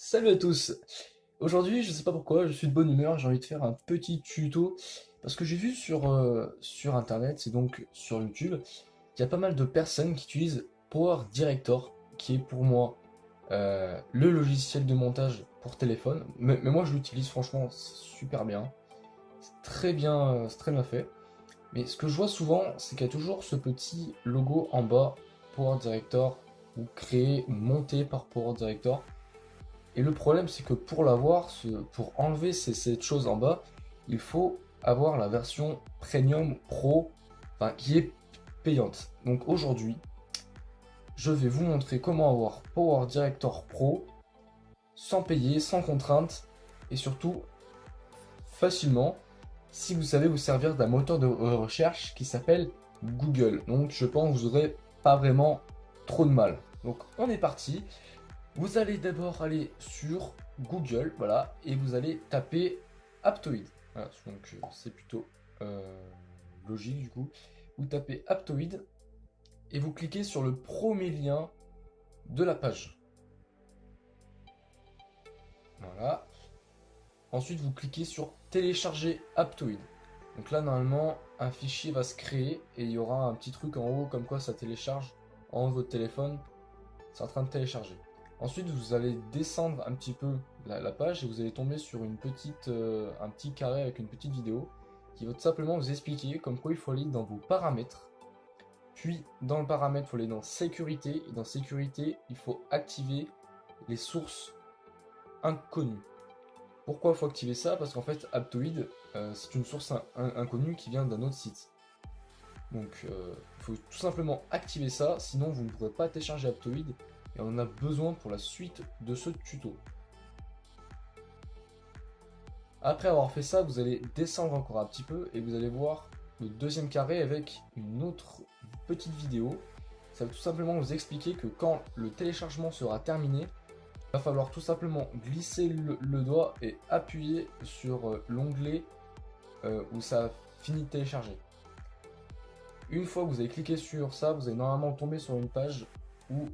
Salut à tous! Aujourd'hui, je sais pas pourquoi, je suis de bonne humeur, j'ai envie de faire un petit tuto parce que j'ai vu sur internet, c'est donc sur YouTube, qu'il y a pas mal de personnes qui utilisent Power Director, qui est pour moi le logiciel de montage pour téléphone. Mais moi je l'utilise franchement, c'est super bien. C'est très bien fait. Mais ce que je vois souvent, c'est qu'il y a toujours ce petit logo en bas, Power Director, ou créé ou monté par Power Director. Et le problème, c'est que pour l'avoir, pour enlever cette chose en bas, il faut avoir la version Premium Pro, enfin, qui est payante. Donc aujourd'hui, je vais vous montrer comment avoir Power Director Pro sans payer, sans contrainte, et surtout facilement, si vous savez vous servir d'un moteur de recherche qui s'appelle Google. Donc je pense que vous n'aurez pas vraiment trop de mal. Donc on est parti. Vous allez d'abord aller sur Google, voilà, et vous allez taper Aptoide. Voilà, donc c'est plutôt logique du coup. Vous tapez Aptoide et vous cliquez sur le premier lien de la page. Voilà. Ensuite, vous cliquez sur télécharger Aptoide. Donc là, normalement, un fichier va se créer et il y aura un petit truc en haut comme quoi ça télécharge en haut de votre téléphone. C'est en train de télécharger. Ensuite, vous allez descendre un petit peu la page et vous allez tomber sur un petit carré avec une petite vidéo qui va tout simplement vous expliquer comme quoi il faut aller dans vos paramètres. Puis, dans le paramètre, il faut aller dans sécurité. Et dans sécurité, il faut activer les sources inconnues. Pourquoi il faut activer ça? Parce qu'en fait, Aptoide, c'est une source inconnue qui vient d'un autre site. Donc, il faut tout simplement activer ça, sinon vous ne pourrez pas télécharger Aptoide et on en a besoin pour la suite de ce tuto. Après avoir fait ça, vous allez descendre encore un petit peu et vous allez voir le deuxième carré avec une autre petite vidéo. Ça va tout simplement vous expliquer que quand le téléchargement sera terminé, il va falloir tout simplement glisser le doigt et appuyer sur l'onglet où ça finit de télécharger. Une fois que vous avez cliqué sur ça, vous allez normalement tomber sur une page où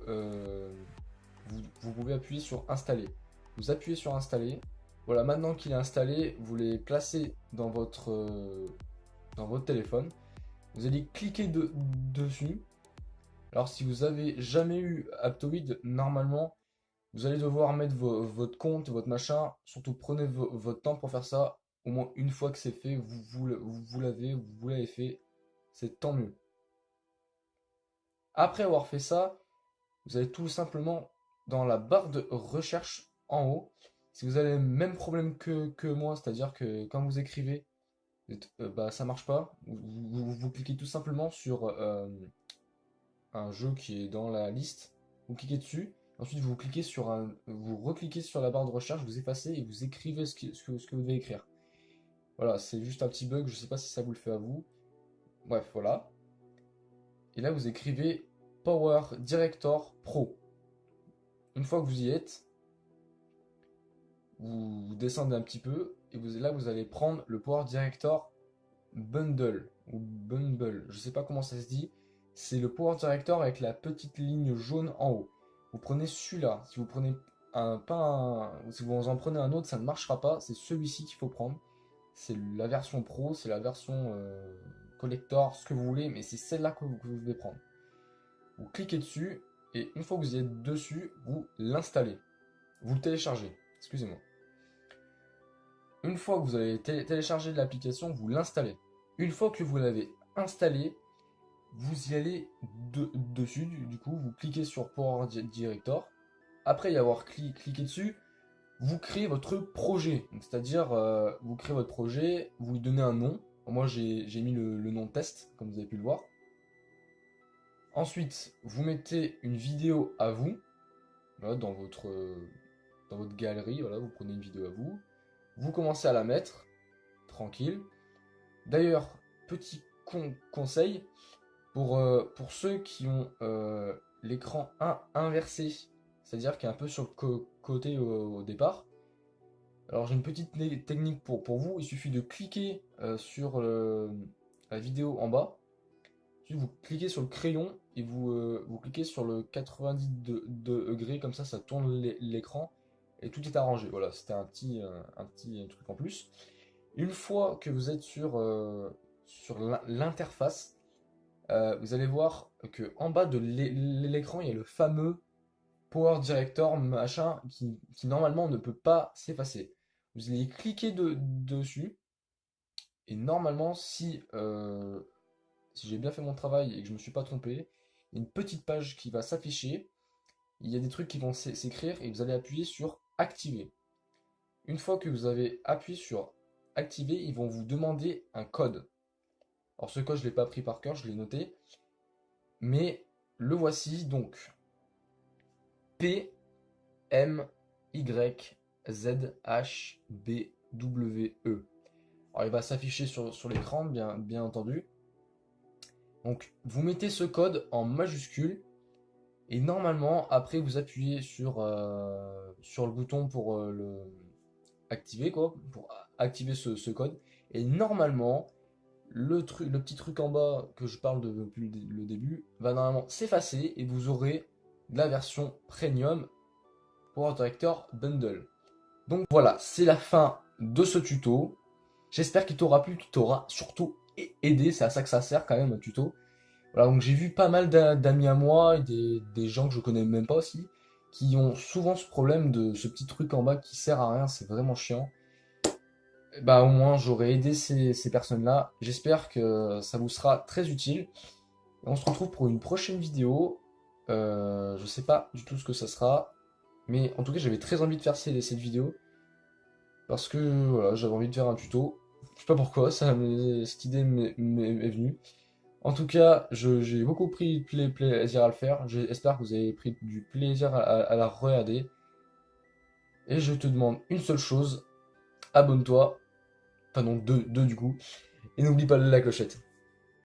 vous pouvez appuyer sur installer. Vous appuyez sur installer. Voilà, maintenant qu'il est installé, vous les placez dans votre téléphone. Vous allez cliquer dessus. Alors si vous avez jamais eu Aptoide, normalement, vous allez devoir mettre votre compte, votre machin. Surtout prenez votre temps pour faire ça. Au moins une fois que c'est fait, vous l'avez fait. C'est tant mieux. Après avoir fait ça, vous allez tout simplement dans la barre de recherche en haut. Si vous avez le même problème que moi, c'est-à-dire que quand vous écrivez, bah, ça marche pas, vous cliquez tout simplement sur un jeu qui est dans la liste, vous cliquez dessus, ensuite vous recliquez sur la barre de recherche, vous effacez et vous écrivez ce que vous devez écrire. Voilà, c'est juste un petit bug, je sais pas si ça vous le fait à vous. Bref, voilà. Et là, vous écrivez Power Director Pro. Une fois que vous y êtes, vous descendez un petit peu et là vous allez prendre le Power Director Bundle ou Bumble, je sais pas comment ça se dit. C'est le Power Director avec la petite ligne jaune en haut. Vous prenez celui-là. Si vous prenez si vous en prenez un autre, ça ne marchera pas. C'est celui-ci qu'il faut prendre. C'est la version pro, c'est la version collector, ce que vous voulez, mais c'est celle-là que vous devez prendre. Vous cliquez dessus et une fois que vous y êtes dessus, vous l'installez. Vous le téléchargez. Excusez-moi. Une fois que vous avez téléchargé l'application, vous l'installez. Une fois que vous l'avez installé, vous y allez dessus, du coup, vous cliquez sur Power Director. Après y avoir cliqué dessus, vous créez votre projet. C'est-à-dire, vous créez votre projet, vous lui donnez un nom. Moi, j'ai mis le nom test, comme vous avez pu le voir. Ensuite, vous mettez une vidéo à vous, voilà, dans votre galerie. Voilà, vous prenez une vidéo à vous. Vous commencez à la mettre, tranquille. D'ailleurs, petit conseil, pour ceux qui ont l'écran inversé, c'est-à-dire qui est un peu sur le côté au départ, alors j'ai une petite technique pour vous, il suffit de cliquer sur la vidéo en bas, puis vous cliquez sur le crayon et vous cliquez sur le 90 degrés, comme ça tourne l'écran, et tout est arrangé. Voilà, c'était un petit truc en plus. Une fois que vous êtes sur l'interface, vous allez voir que en bas de l'écran, il y a le fameux Power Director machin qui normalement ne peut pas s'effacer. Vous allez cliquer dessus et normalement si j'ai bien fait mon travail et que je me suis pas trompé, il y a une petite page qui va s'afficher, il y a des trucs qui vont s'écrire et vous allez appuyer sur activer. Une fois que vous avez appuyé sur activer, ils vont vous demander un code. Alors ce code je l'ai pas pris par cœur, je l'ai noté, mais le voici donc. P M Y Z H B W E. Alors il va s'afficher sur l'écran, bien entendu. Donc vous mettez ce code en majuscule et normalement après vous appuyez sur le bouton pour le activer quoi, pour activer ce code. Et normalement le petit truc en bas que je parle depuis le début va normalement s'effacer et vous aurez la version premium Power Director Bundle. Donc voilà, c'est la fin de ce tuto. J'espère qu'il t'aura plu, qu'il t'aura surtout aidé. C'est à ça que ça sert quand même un tuto. Voilà, donc j'ai vu pas mal d'amis à moi et des gens que je connais même pas aussi, qui ont souvent ce problème de ce petit truc en bas qui sert à rien, c'est vraiment chiant. Et bah au moins j'aurais aidé ces personnes-là. J'espère que ça vous sera très utile. Et on se retrouve pour une prochaine vidéo. Je sais pas du tout ce que ça sera. Mais en tout cas j'avais très envie de faire cette vidéo. Parce que voilà, j'avais envie de faire un tuto. Je sais pas pourquoi, cette idée m'est venue. En tout cas, j'ai beaucoup pris de plaisir à le faire. J'espère que vous avez pris du plaisir à la regarder. Et je te demande une seule chose, abonne-toi. Enfin non, deux du coup. Et n'oublie pas la clochette.